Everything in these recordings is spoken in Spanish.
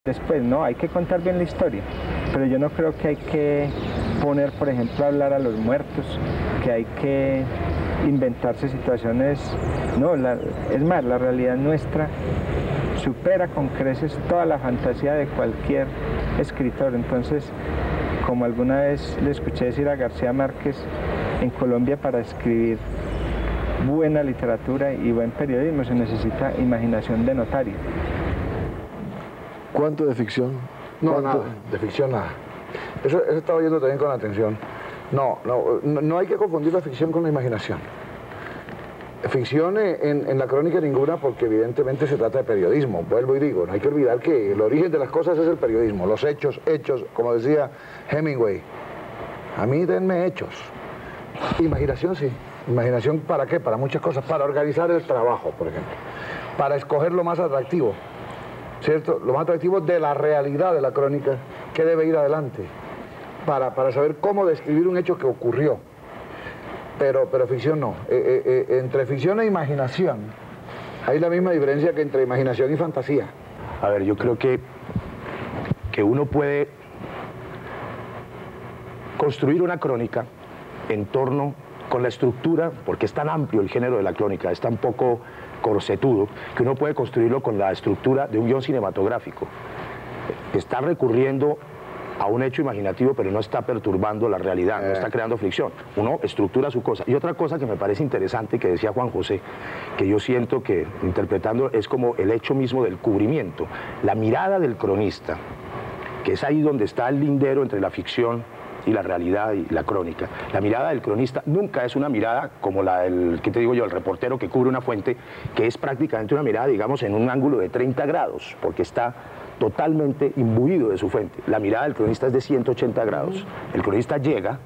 Después, no, hay que contar bien la historia, pero yo no creo que hay que poner, por ejemplo, a hablar a los muertos, que hay que inventarse situaciones, no, es más, la realidad nuestra supera con creces toda la fantasía de cualquier escritor. Entonces, como alguna vez le escuché decir a García Márquez, en Colombia para escribir buena literatura y buen periodismo se necesita imaginación de notario. ¿Cuánto de ficción? No, nada, de ficción nada. Eso estaba oyendo también con atención. No hay que confundir la ficción con la imaginación. Ficción en la crónica ninguna, porque evidentemente se trata de periodismo. Vuelvo y digo, no hay que olvidar que el origen de las cosas es el periodismo. Los hechos, como decía Hemingway. A mí denme hechos. Imaginación sí. Imaginación ¿para qué? Para muchas cosas. Para organizar el trabajo, por ejemplo. Para escoger lo más atractivo. ¿Cierto? Lo más atractivo de la realidad de la crónica que debe ir adelante para saber cómo describir un hecho que ocurrió, pero ficción no. Entre ficción e imaginación hay la misma diferencia que entre imaginación y fantasía. A ver, yo creo que uno puede construir una crónica en torno con la estructura, porque es tan amplio el género de la crónica, es tan poco corsetudo, que uno puede construirlo con la estructura de un guión cinematográfico. Está recurriendo a un hecho imaginativo, pero no está perturbando la realidad, no está creando fricción. Uno estructura su cosa. Y otra cosa que me parece interesante que decía Juan José, que yo siento que interpretando es como el hecho mismo del cubrimiento. La mirada del cronista, que es ahí donde está el lindero entre la ficción y la realidad y la crónica. La mirada del cronista nunca es una mirada como la del, ¿qué te digo yo?, el reportero que cubre una fuente, que es prácticamente una mirada, digamos, en un ángulo de 30 grados, porque está totalmente imbuido de su fuente. La mirada del cronista es de 180 grados. El cronista llega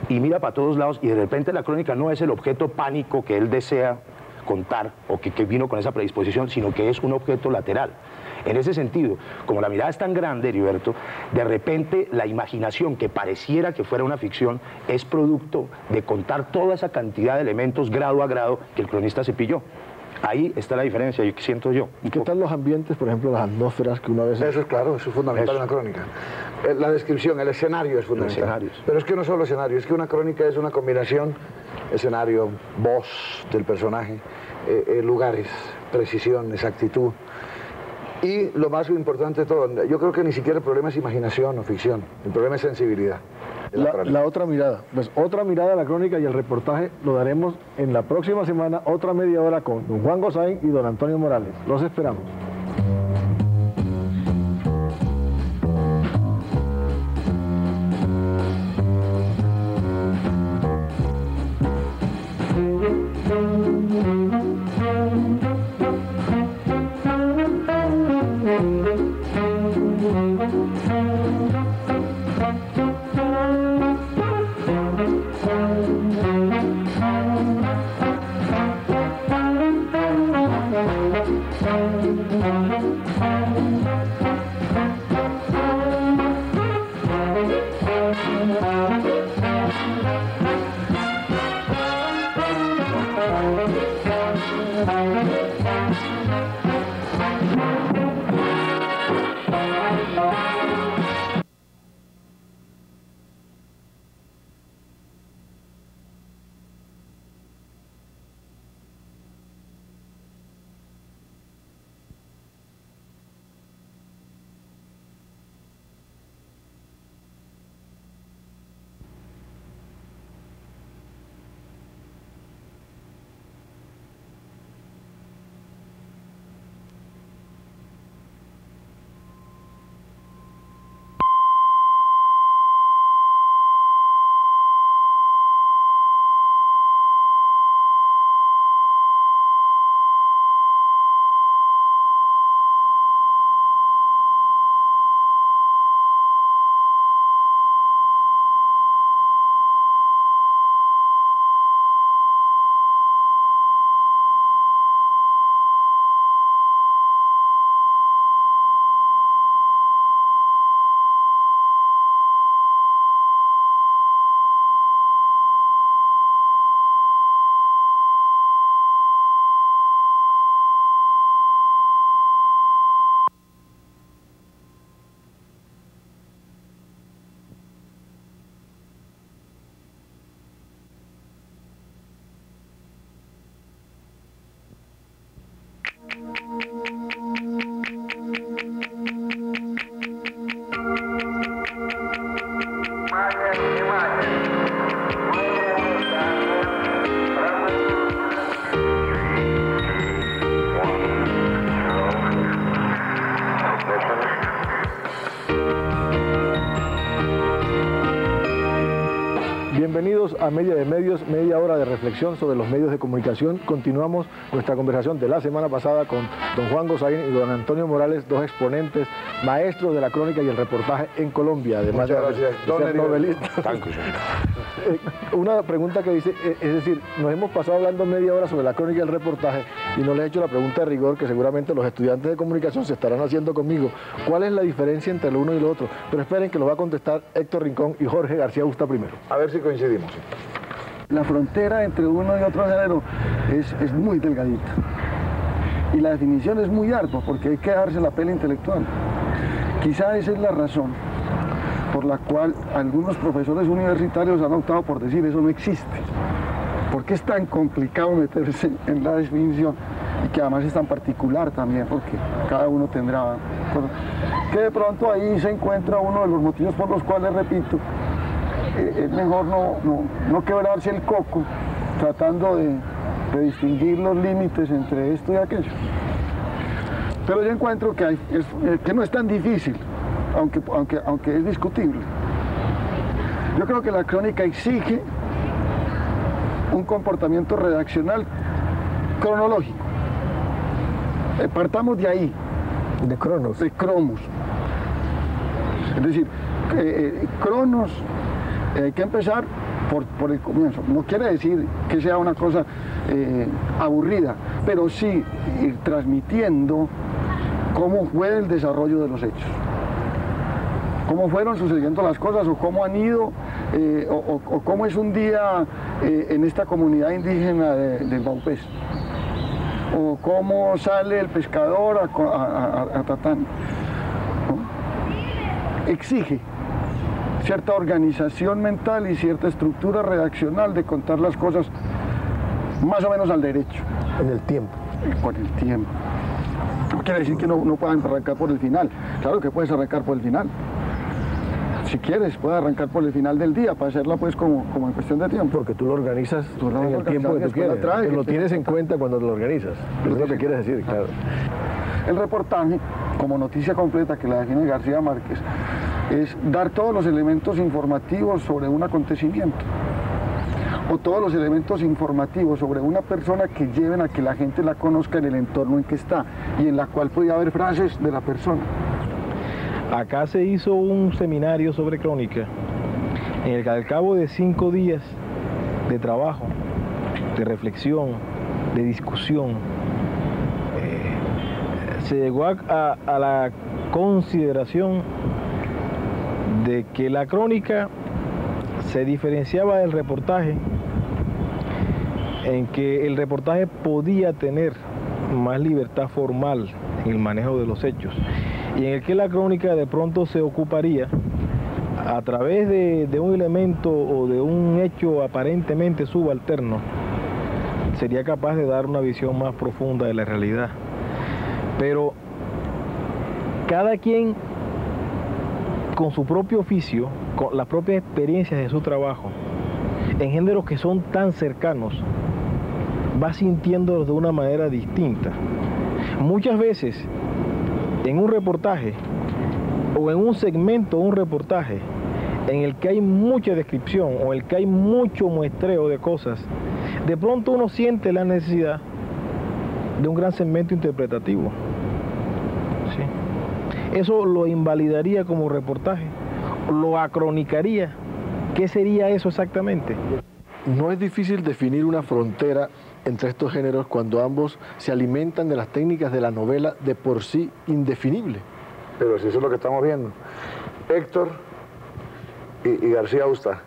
y mira para todos lados y de repente la crónica no es el objeto pánico que él desea contar o que vino con esa predisposición, sino que es un objeto lateral. En ese sentido, como la mirada es tan grande, Heriberto, de repente la imaginación que pareciera que fuera una ficción es producto de contar toda esa cantidad de elementos grado a grado que el cronista se pilló. Ahí está la diferencia, yo siento yo. ¿Y qué tal los ambientes, por ejemplo, las atmósferas que una vez... Eso es claro, eso es fundamental en la crónica. La descripción, el escenario es fundamental. Pero es que no solo escenario, es que una crónica es una combinación, escenario, voz del personaje, lugares, precisión, exactitud. Y lo más importante de todo, yo creo que ni siquiera el problema es imaginación o ficción, el problema es sensibilidad. La otra mirada, pues otra mirada a la crónica y el reportaje lo daremos en la próxima semana, otra media hora con don Juan Gosaín y don Antonio Morales. Los esperamos. Bienvenidos a Media de Medios, media hora de reflexión sobre los medios de comunicación. Continuamos nuestra conversación de la semana pasada con don Juan Gosaín y don Antonio Morales, dos exponentes, maestros de la crónica y el reportaje en Colombia, además de ser novelistas. Una pregunta que dice, es decir, nos hemos pasado hablando media hora sobre la crónica y el reportaje y no les he hecho la pregunta de rigor que seguramente los estudiantes de comunicación se estarán haciendo conmigo. ¿Cuál es la diferencia entre lo uno y lo otro? Pero esperen que lo va a contestar Héctor Rincón y Jorge García Busta primero. A ver si coincidimos. La frontera entre uno y otro género es muy delgadita. Y la definición es muy ardua porque hay que darse la pela intelectual. Quizá esa es la razón por la cual algunos profesores universitarios han optado por decir eso no existe. Porque es tan complicado meterse en la definición y que además es tan particular también porque cada uno tendrá cosas. Que de pronto ahí se encuentra uno de los motivos por los cuales, repito, es mejor no quebrarse el coco tratando de distinguir los límites entre esto y aquello. Pero yo encuentro que no es tan difícil, aunque es discutible. Yo creo que la crónica exige un comportamiento redaccional cronológico. Partamos de ahí. De cronos. De cromos. Es decir, cronos, hay que empezar por el comienzo. No quiere decir que sea una cosa aburrida, pero sí ir transmitiendo cómo fue el desarrollo de los hechos. Cómo fueron sucediendo las cosas o cómo han ido, o cómo es un día en esta comunidad indígena del Baupés. O cómo sale el pescador a Tatán. Exige cierta organización mental y cierta estructura redaccional de contar las cosas más o menos al derecho. En el tiempo. Con el tiempo. No quiere decir que no puedan arrancar por el final. Claro que puedes arrancar por el final. Si quieres, puedes arrancar por el final del día para hacerla pues como en cuestión de tiempo. Porque tú lo organizas en el tiempo que tú quieres. Lo tienes en cuenta cuando lo organizas. Es lo que quieres decir, claro. El reportaje, como noticia completa que la define García Márquez, es dar todos los elementos informativos sobre un acontecimiento o todos los elementos informativos sobre una persona que lleven a que la gente la conozca en el entorno en que está y en la cual podía haber frases de la persona. Acá se hizo un seminario sobre crónica en el que al cabo de 5 días de trabajo, de reflexión, de discusión, se llegó a la consideración de que la crónica se diferenciaba del reportaje en que el reportaje podía tener más libertad formal en el manejo de los hechos y en el que la crónica de pronto se ocuparía a través de un elemento o de un hecho aparentemente subalterno, sería capaz de dar una visión más profunda de la realidad. Pero cada quien con su propio oficio, con las propias experiencias de su trabajo, en géneros que son tan cercanos, va sintiéndolos de una manera distinta. Muchas veces, en un reportaje, o en un segmento de un reportaje, en el que hay mucha descripción, o en el que hay mucho muestreo de cosas, de pronto uno siente la necesidad de un gran segmento interpretativo. ¿Sí? Eso lo invalidaría como reportaje, lo acronicaría. ¿Qué sería eso exactamente? No es difícil definir una frontera entre estos géneros cuando ambos se alimentan de las técnicas de la novela de por sí indefinible. Pero si eso es lo que estamos viendo. Héctor y García Busta,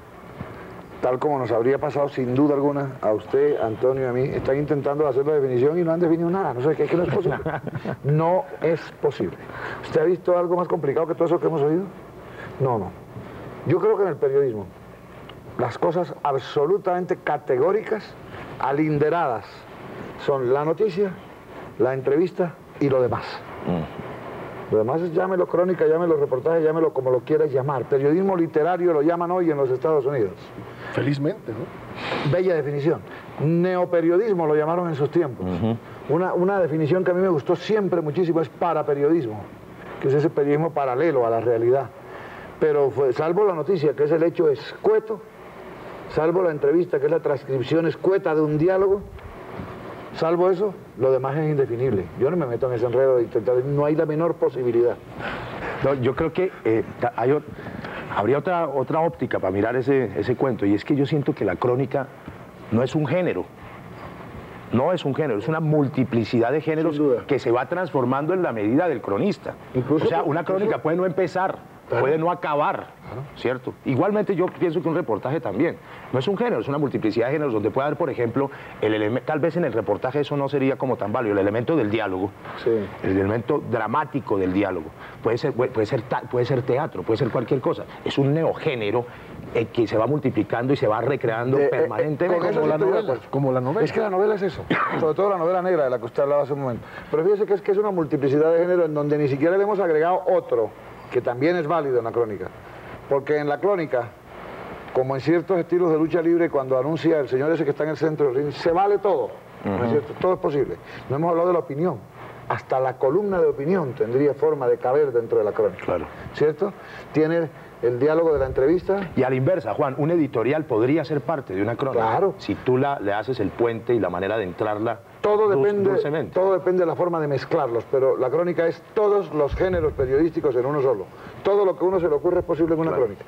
tal como nos habría pasado sin duda alguna a usted, Antonio y a mí, están intentando hacer la definición y no han definido nada. No sé, ¿qué no es posible? No es posible. ¿Usted ha visto algo más complicado que todo eso que hemos oído? No. Yo creo que en el periodismo las cosas absolutamente categóricas, alinderadas, son la noticia, la entrevista y lo demás. Lo demás es, llámelo crónica, llámelo reportaje, llámelo como lo quieras llamar. Periodismo literario lo llaman hoy en los Estados Unidos. Felizmente, ¿no? Bella definición. Neoperiodismo lo llamaron en sus tiempos. Una definición que a mí me gustó siempre muchísimo es paraperiodismo, que es ese periodismo paralelo a la realidad. Pero salvo la noticia, que es el hecho escueto, salvo la entrevista, que es la transcripción escueta de un diálogo, salvo eso, lo demás es indefinible. Yo no me meto en ese enredo de intentar, no hay la menor posibilidad. No, yo creo que habría otra óptica para mirar ese cuento, y es que yo siento que la crónica no es un género. No es un género, es una multiplicidad de géneros que se va transformando en la medida del cronista. Incluso, o sea, una crónica puede no empezar, puede no acabar, ¿cierto? Igualmente yo pienso que un reportaje también no es un género, es una multiplicidad de géneros donde puede haber, por ejemplo, tal vez en el reportaje eso no sería como tan válido, el elemento del diálogo, el elemento dramático del diálogo, puede ser teatro, puede ser cualquier cosa, es un neogénero que se va multiplicando y se va recreando permanentemente. Como la novela. Es que la novela es eso, sobre todo la novela negra de la que usted hablaba hace un momento. Pero fíjese que es una multiplicidad de género en donde ni siquiera le hemos agregado otro, que también es válido en la crónica. Porque en la crónica, como en ciertos estilos de lucha libre, cuando anuncia el señor ese que está en el centro del ring, se vale todo, ¿no es cierto? Todo es posible. No hemos hablado de la opinión. Hasta la columna de opinión tendría forma de caber dentro de la crónica. Claro. ¿Cierto? Tiene el diálogo de la entrevista. Y a la inversa, Juan, un editorial podría ser parte de una crónica. Claro. Si tú le haces el puente y la manera de entrarla. Todo depende de la forma de mezclarlos, pero la crónica es todos los géneros periodísticos en uno solo. Todo lo que a uno se le ocurre es posible en una crónica.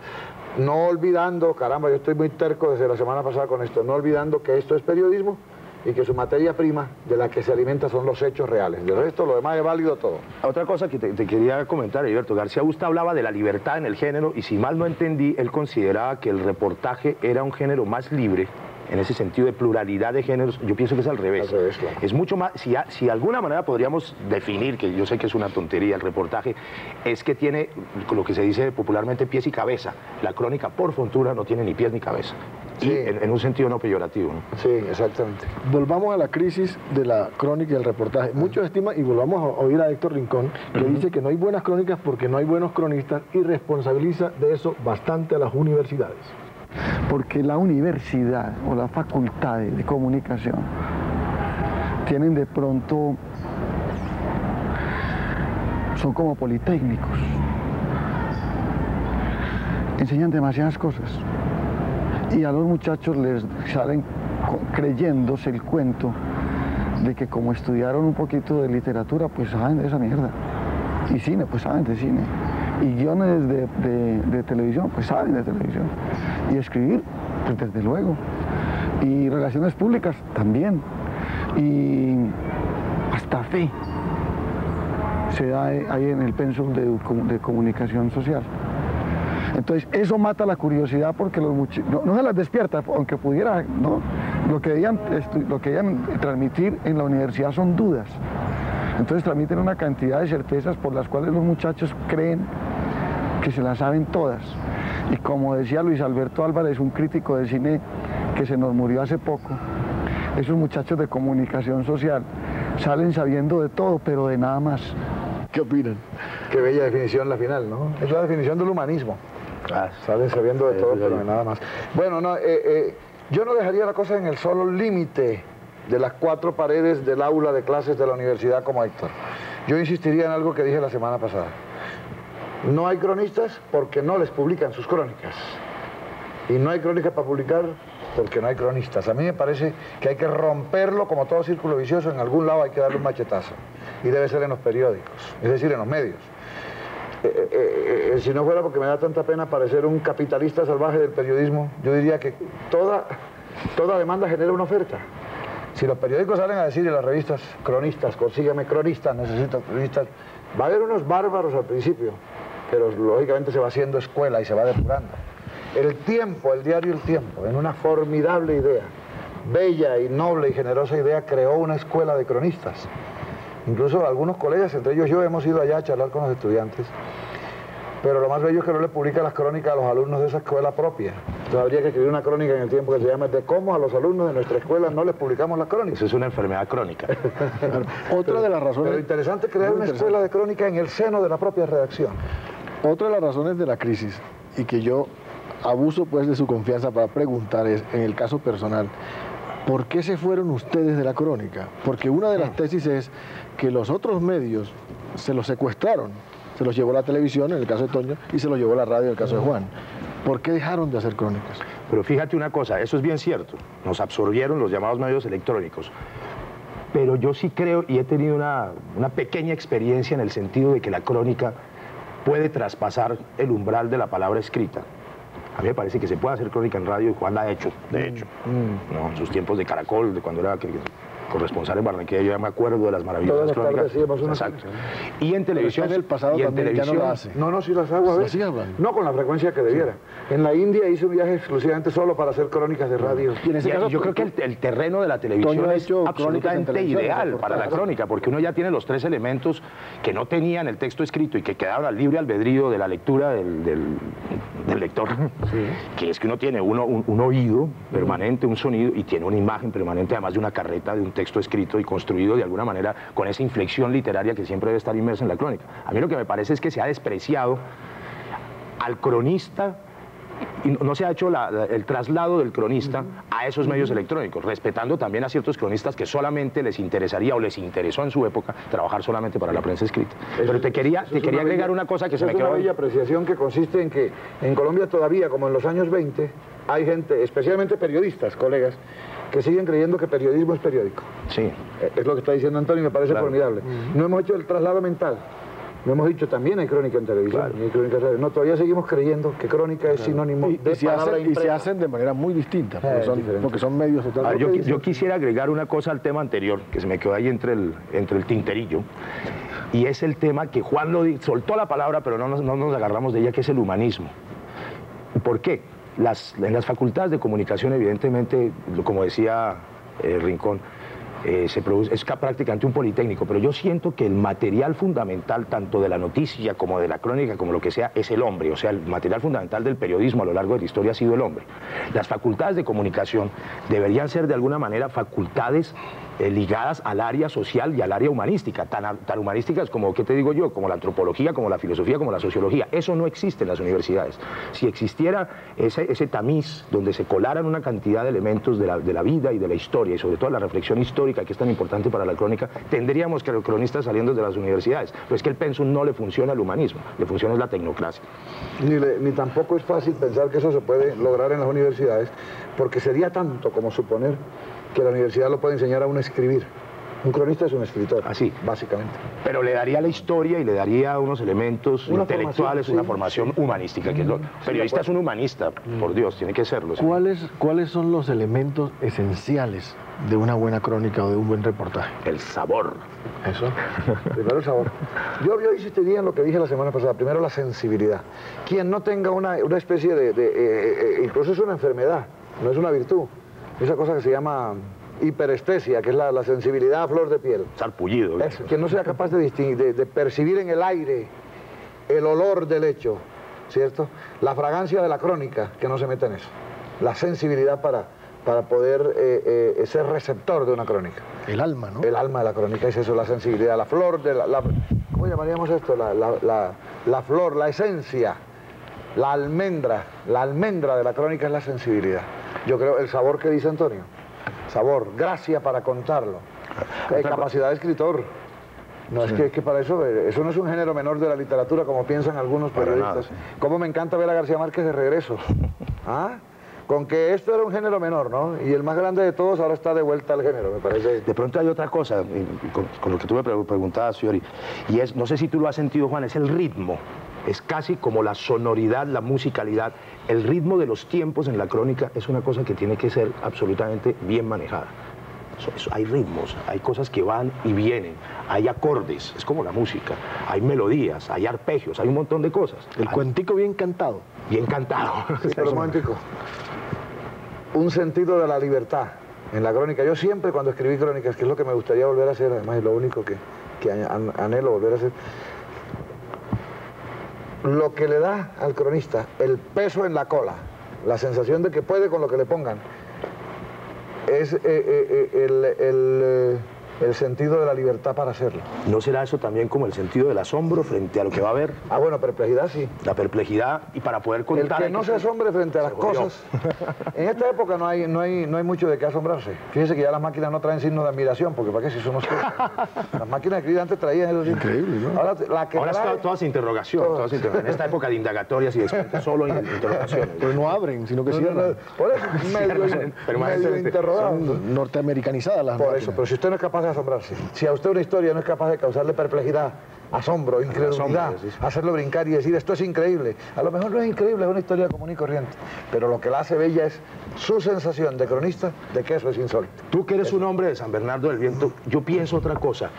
No olvidando, caramba, yo estoy muy terco desde la semana pasada con esto, no olvidando que esto es periodismo y que su materia prima de la que se alimenta son los hechos reales. Del resto, lo demás es válido todo. Otra cosa que te quería comentar, Heriberto, García Busta hablaba de la libertad en el género y si mal no entendí, él consideraba que el reportaje era un género más libre, en ese sentido de pluralidad de géneros. Yo pienso que es al revés. Al revés, claro. Es mucho más, si de alguna manera podríamos definir, que yo sé que es una tontería el reportaje, es que tiene lo que se dice popularmente pies y cabeza. La crónica, por fortuna, no tiene ni pies ni cabeza. Sí. Y en un sentido no peyorativo, ¿no? Sí, exactamente. Volvamos a la crisis de la crónica y el reportaje. Muchos estiman, y volvamos a oír a Héctor Rincón, que dice que no hay buenas crónicas porque no hay buenos cronistas y responsabiliza de eso bastante a las universidades. Porque la universidad o la facultad de comunicación tienen de pronto, son como politécnicos, enseñan demasiadas cosas y a los muchachos les salen creyéndose el cuento de que como estudiaron un poquito de literatura pues saben de esa mierda, y cine pues saben de cine, y guiones de televisión pues saben de televisión, y escribir pues desde luego, y relaciones públicas también, y hasta fe se da ahí en el pensum de comunicación social. Entonces eso mata la curiosidad porque los no se las despierta, aunque pudiera, ¿no? Lo que debían transmitir en la universidad son dudas. Entonces transmiten una cantidad de certezas por las cuales los muchachos creen que se las saben todas. Y como decía Luis Alberto Álvarez, un crítico de cine que se nos murió hace poco, esos muchachos de comunicación social salen sabiendo de todo, pero de nada más. ¿Qué opinan? Qué bella definición la final, ¿no? Es la definición del humanismo. Salen sabiendo de todo, pero de nada más. Bueno, no, yo no dejaría la cosa en el solo límite de las 4 paredes del aula de clases de la universidad como Héctor. Yo insistiría en algo que dije la semana pasada. No hay cronistas porque no les publican sus crónicas. Y no hay crónicas para publicar porque no hay cronistas. A mí me parece que hay que romperlo como todo círculo vicioso. En algún lado hay que darle un machetazo. Y debe ser en los periódicos, es decir, en los medios. Si no fuera porque me da tanta pena parecer un capitalista salvaje del periodismo, yo diría que toda demanda genera una oferta. Si los periódicos salen a decir, y las revistas, cronistas, consígueme cronistas, necesito cronistas, va a haber unos bárbaros al principio, pero lógicamente se va haciendo escuela y se va depurando. El Tiempo, el diario El Tiempo, en una formidable idea, bella y noble y generosa idea, creó una escuela de cronistas. Incluso algunos colegas, entre ellos yo, hemos ido allá a charlar con los estudiantes, pero lo más bello es que no le publica las crónicas a los alumnos de esa escuela propia. Entonces habría que escribir una crónica en El Tiempo que se llama de cómo a los alumnos de nuestra escuela no les publicamos las crónicas. Eso es una enfermedad crónica. Otra de las razones... Pero interesante crear una escuela de crónica en el seno de la propia redacción. Otra de las razones de la crisis, y que yo abuso pues de su confianza para preguntar, es en el caso personal, ¿por qué se fueron ustedes de la crónica? Porque una de las tesis es que los otros medios se los secuestraron. Se los llevó la televisión, en el caso de Toño, y se los llevó la radio, en el caso de Juan. ¿Por qué dejaron de hacer crónicas? Pero fíjate una cosa, eso es bien cierto, nos absorbieron los llamados medios electrónicos, pero yo sí creo y he tenido una pequeña experiencia en el sentido de que la crónica puede traspasar el umbral de la palabra escrita. A mí me parece que se puede hacer crónica en radio y Juan la ha hecho, de hecho. ¿No? En sus tiempos de Caracol, de cuando era corresponsal en Barranquilla, yo ya me acuerdo de las maravillosas crónicas. Exacto. Y en televisión, el pasado también ya no lo hace. No, sí las hago a ver. No con la frecuencia que debiera. Sí. En la India hice un viaje exclusivamente solo para hacer crónicas de radio. Y en ese caso, yo creo que el terreno de la televisión es absolutamente ideal para la crónica, porque uno ya tiene los tres elementos que no tenía en el texto escrito y que quedaron al libre albedrío de la lectura del lector, que es que uno tiene un oído permanente, un sonido, y tiene una imagen permanente, además de una carreta, de un texto escrito y construido de alguna manera con esa inflexión literaria que siempre debe estar inmersa en la crónica. A mí lo que me parece es que se ha despreciado al cronista y no se ha hecho el traslado del cronista a esos medios electrónicos, respetando también a ciertos cronistas que solamente les interesaría o les interesó en su época trabajar solamente para la prensa escrita. Pero te quería agregar una cosa que se me quedó. Es una bella apreciación que consiste en que en Colombia todavía, como en los años 20, hay gente, especialmente periodistas, colegas, que siguen creyendo que periodismo es periódico. Sí. Es lo que está diciendo Antonio y me parece formidable. No hemos hecho el traslado mental. No hemos dicho también hay crónica en televisión, hay crónica en radio. No, todavía seguimos creyendo que crónica es sinónimo de palabra impresa. Y se hacen de manera muy distinta, porque son medios totalmente yo quisiera agregar una cosa al tema anterior, que se me quedó ahí entre el tinterillo, y es el tema que Juan soltó la palabra, pero no nos agarramos de ella, que es el humanismo. ¿Por qué? En las facultades de comunicación, evidentemente, como decía Rincón, es prácticamente un politécnico, pero yo siento que el material fundamental, tanto de la noticia como de la crónica, como lo que sea, es el hombre. O sea, el material fundamental del periodismo a lo largo de la historia ha sido el hombre. Las facultades de comunicación deberían ser de alguna manera facultades ligadas al área social y al área humanística, tan humanísticas como, ¿qué te digo yo?, como la antropología, como la filosofía, como la sociología. Eso no existe en las universidades. Si existiera ese tamiz donde se colaran una cantidad de elementos de la vida y de la historia, y sobre todo la reflexión histórica, que es tan importante para la crónica, tendríamos que los cronistas saliendo de las universidades. Pero es que el pensum no le funciona al humanismo, le funciona la tecnocracia. Ni tampoco es fácil pensar que eso se puede lograr en las universidades, porque sería tanto como suponer que la universidad lo puede enseñar a uno a escribir. Un cronista es un escritor, así, básicamente. Pero le daría la historia y le daría unos elementos intelectuales, una formación humanística. Que es lo, periodista es un humanista, por Dios, tiene que serlo. ¿Cuáles son los elementos esenciales de una buena crónica o de un buen reportaje? El sabor. Eso. Primero el sabor. Yo insistiría en lo que dije la semana pasada. Primero la sensibilidad. Quien no tenga una especie incluso es una enfermedad, no es una virtud. Esa cosa que se llama hiperestesia, que es la sensibilidad a flor de piel. Sarpullido. Que no sea capaz de percibir en el aire el olor del hecho, ¿cierto? La fragancia de la crónica, que no se meta en eso. La sensibilidad para poder ser receptor de una crónica. El alma, ¿no? El alma de la crónica es eso, la sensibilidad, la flor de ¿cómo llamaríamos esto? La flor, la esencia, la almendra de la crónica es la sensibilidad. Yo creo, el sabor que dice Antonio, sabor, gracia para contarlo, capacidad de escritor. No, es que para eso no es un género menor de la literatura como piensan algunos periodistas. Cómo me encanta ver a García Márquez de regreso. ¿Ah? Con que esto era un género menor, ¿no? Y el más grande de todos ahora está de vuelta al género, me parece. De pronto hay otra cosa, con lo que tú me preguntabas, Fiori, y es, no sé si tú lo has sentido, Juan, es el ritmo. Es casi como la sonoridad, la musicalidad. El ritmo de los tiempos en la crónica es una cosa que tiene que ser absolutamente bien manejada. Hay ritmos, hay cosas que van y vienen, hay acordes, es como la música, hay melodías, hay arpegios, hay un montón de cosas. El cuentico bien cantado. Bien cantado. Sí, pero un momentico. Un sentido de la libertad en la crónica. Yo siempre cuando escribí crónicas, que es lo que me gustaría volver a hacer, además es lo único que anhelo volver a hacer, lo que le da al cronista el peso en la cola, la sensación de que puede con lo que le pongan, es el sentido de la libertad para hacerlo. ¿No será eso también como el sentido del asombro frente a lo que va a haber? Ah, bueno, perplejidad sí. La perplejidad, y para poder contar... El que no se asombre frente a las cosas. En esta época no hay mucho de qué asombrarse. Fíjense que ya las máquinas no traen signos de admiración, porque ¿para qué si somos las máquinas de escribir antes traían esos signos. Increíble, ¿no? Ahora es todas interrogación. En esta época de indagatorias y de solo interrogaciones. Pero no abren, sino que cierran. Por eso, medio interrogado. Son norteamericanizadas las Por máquinas. eso, pero si usted no es capaz de asombrarse, si a usted una historia no es capaz de causarle perplejidad, asombro, incredulidad, hacerlo brincar y decir esto es increíble, a lo mejor no es increíble, es una historia común y corriente, pero lo que la hace bella es su sensación de cronista de que eso es insólito. Tú que eres un hombre de San Bernardo del Viento, yo pienso otra cosa,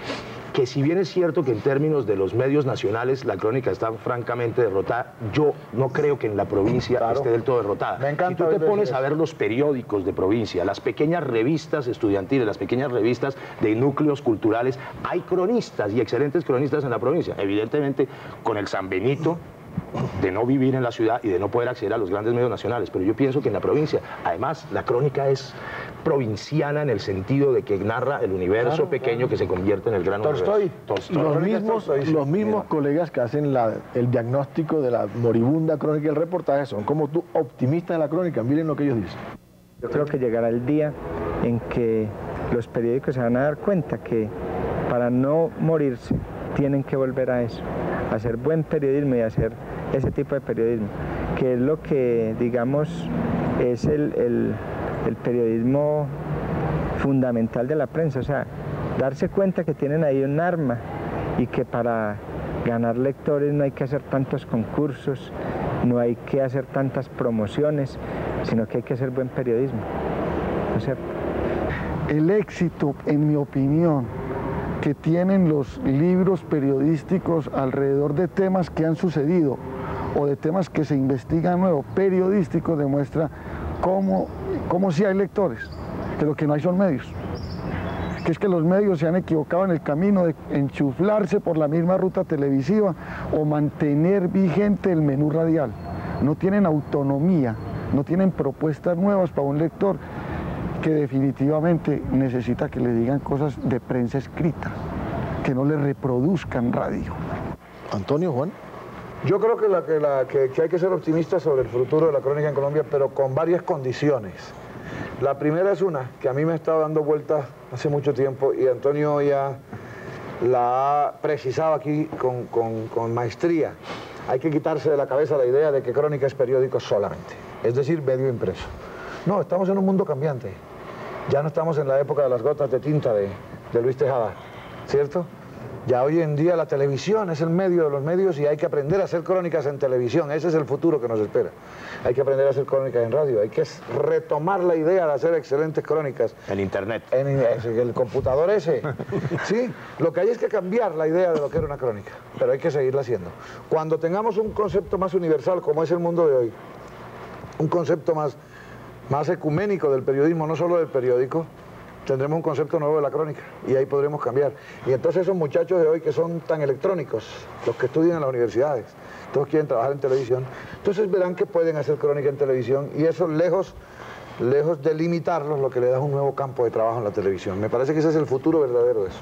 que si bien es cierto que en términos de los medios nacionales la crónica está francamente derrotada, yo no creo que en la provincia esté del todo derrotada. Me encanta. Si tú te pones a ver los periódicos de provincia, las pequeñas revistas estudiantiles, las pequeñas revistas de núcleos culturales, hay cronistas y excelentes cronistas en la provincia. Evidentemente, con el San Benito de no vivir en la ciudad y de no poder acceder a los grandes medios nacionales, pero yo pienso que en la provincia, además, la crónica es provinciana en el sentido de que narra el universo pequeño que se convierte en el gran Tolstoy. universo. Los mismos colegas que hacen el diagnóstico de la moribunda crónica y el reportaje son como tú, optimistas de la crónica. Miren lo que ellos dicen. Yo creo que llegará el día en que los periódicos se van a dar cuenta que para no morirse tienen que volver a eso, a hacer buen periodismo y a hacer ese tipo de periodismo, que es lo que, digamos, es el periodismo fundamental de la prensa, o sea, darse cuenta que tienen ahí un arma y que para ganar lectores no hay que hacer tantos concursos, no hay que hacer tantas promociones, sino que hay que hacer buen periodismo, ¿no es cierto? El éxito, en mi opinión, que tienen los libros periodísticos alrededor de temas que han sucedido o de temas que se investigan nuevos, periodísticos, demuestra cómo sí hay lectores, que lo que no hay son medios. Que es que los medios se han equivocado en el camino de enchuflarse por la misma ruta televisiva o mantener vigente el menú radial. No tienen autonomía, no tienen propuestas nuevas para un lector que definitivamente necesita que le digan cosas de prensa escrita, que no le reproduzcan radio. Antonio, Juan. Yo creo que hay que ser optimistas sobre el futuro de la crónica en Colombia, pero con varias condiciones. La primera es una que a mí me ha estado dando vueltas hace mucho tiempo y Antonio ya la ha precisado aquí con maestría. Hay que quitarse de la cabeza la idea de que crónica es periódico solamente, es decir, medio impreso. No, estamos en un mundo cambiante. Ya no estamos en la época de las gotas de tinta de Luis Tejada, ¿cierto? Ya hoy en día la televisión es el medio de los medios y hay que aprender a hacer crónicas en televisión. Ese es el futuro que nos espera. Hay que aprender a hacer crónicas en radio. Hay que retomar la idea de hacer excelentes crónicas. En internet. En el computador ese. Sí, lo que hay es que cambiar la idea de lo que era una crónica, pero hay que seguirla haciendo. Cuando tengamos un concepto más universal como es el mundo de hoy, un concepto más ecuménico del periodismo, no solo del periódico, tendremos un concepto nuevo de la crónica y ahí podremos cambiar. Y entonces esos muchachos de hoy que son tan electrónicos, los que estudian en las universidades, todos quieren trabajar en televisión, entonces verán que pueden hacer crónica en televisión y eso lejos de limitarlos, lo que le da es un nuevo campo de trabajo en la televisión. Me parece que ese es el futuro verdadero de eso.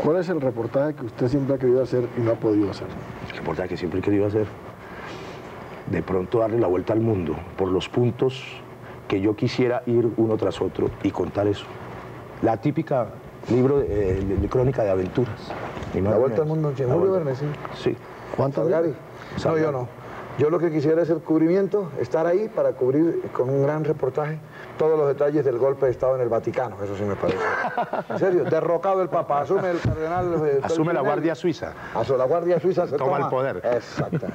¿Cuál es el reportaje que usted siempre ha querido hacer y no ha podido hacer? El reportaje que siempre he querido hacer, de pronto darle la vuelta al mundo por los puntos que yo quisiera ir uno tras otro y contar eso. La típica libro de crónica de aventuras. La vuelta al mundo, Julio Verne, sí. Sí. ¿Cuánto? Salgari. No, yo no. Yo lo que quisiera es el cubrimiento, estar ahí para cubrir con un gran reportaje todos los detalles del golpe de Estado en el Vaticano, eso sí me parece. En serio, derrocado el Papa, asume el cardenal... asume la Guardia Suiza. La Guardia Suiza se toma el poder. Exacto.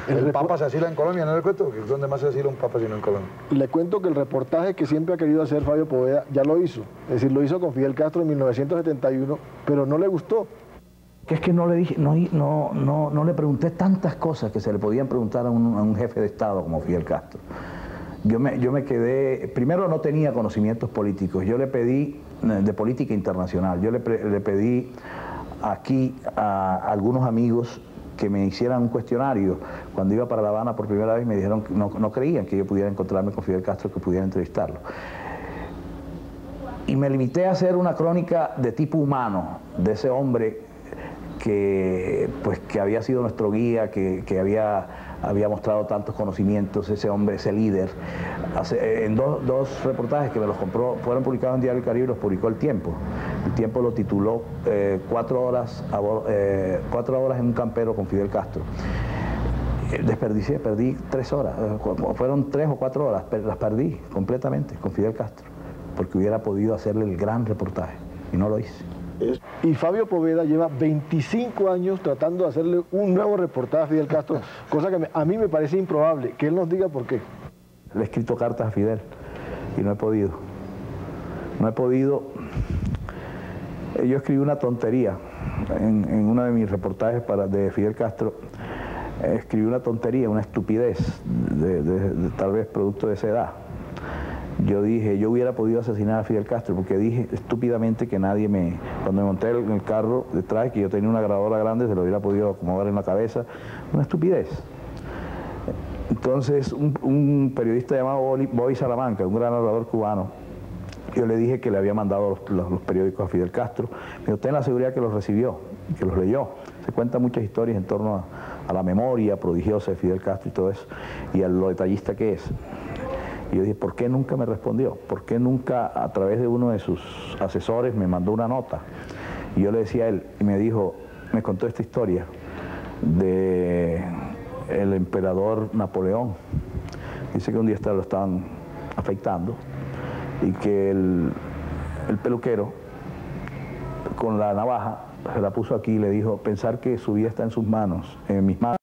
El Papa se asila en Colombia, ¿no le cuento? ¿Dónde más se asila un Papa sino en Colombia? Le cuento que el reportaje que siempre ha querido hacer Fabio Poveda ya lo hizo. Es decir, lo hizo con Fidel Castro en 1971, pero no le gustó. Que es que no le dije, no le pregunté tantas cosas que se le podían preguntar a un jefe de Estado como Fidel Castro. Yo me quedé, primero no tenía conocimientos políticos, yo le pedí de política internacional, yo le pedí aquí a algunos amigos que me hicieran un cuestionario. Cuando iba para La Habana por primera vez me dijeron que no creían que yo pudiera encontrarme con Fidel Castro, que pudiera entrevistarlo. Y me limité a hacer una crónica de tipo humano, de ese hombre que había sido nuestro guía, que había mostrado tantos conocimientos, ese hombre, ese líder. En dos reportajes que me los compró, fueron publicados en Diario del Caribe y los publicó El Tiempo. El Tiempo lo tituló 4 horas en un campero con Fidel Castro. Desperdicié, perdí 3 horas, fueron 3 o 4 horas, pero las perdí completamente con Fidel Castro, porque hubiera podido hacerle el gran reportaje, y no lo hice. Y Fabio Poveda lleva 25 años tratando de hacerle un nuevo reportaje a Fidel Castro, cosa que a mí me parece improbable, que él nos diga por qué. Le he escrito cartas a Fidel y no he podido. No he podido. Yo escribí una tontería en uno de mis reportajes de Fidel Castro. Escribí una tontería, una estupidez, tal vez producto de esa edad. Yo dije, yo hubiera podido asesinar a Fidel Castro, porque dije estúpidamente que cuando me monté en el carro detrás, que yo tenía una grabadora grande, se lo hubiera podido acomodar en la cabeza. Una estupidez. Entonces, un periodista llamado Bobby Salamanca, un gran narrador cubano, yo le dije que le había mandado los periódicos a Fidel Castro. Me dijo, ten la seguridad que los recibió, que los leyó. Se cuentan muchas historias en torno a la memoria prodigiosa de Fidel Castro y todo eso, y a lo detallista que es. Y yo dije, ¿por qué nunca me respondió? ¿Por qué nunca a través de uno de sus asesores me mandó una nota? Y yo le decía a él, y me contó esta historia de el emperador Napoleón. Dice que un día lo estaban afeitando y que el peluquero con la navaja se la puso aquí y le dijo, pensar que su vida está en sus manos, en mis manos.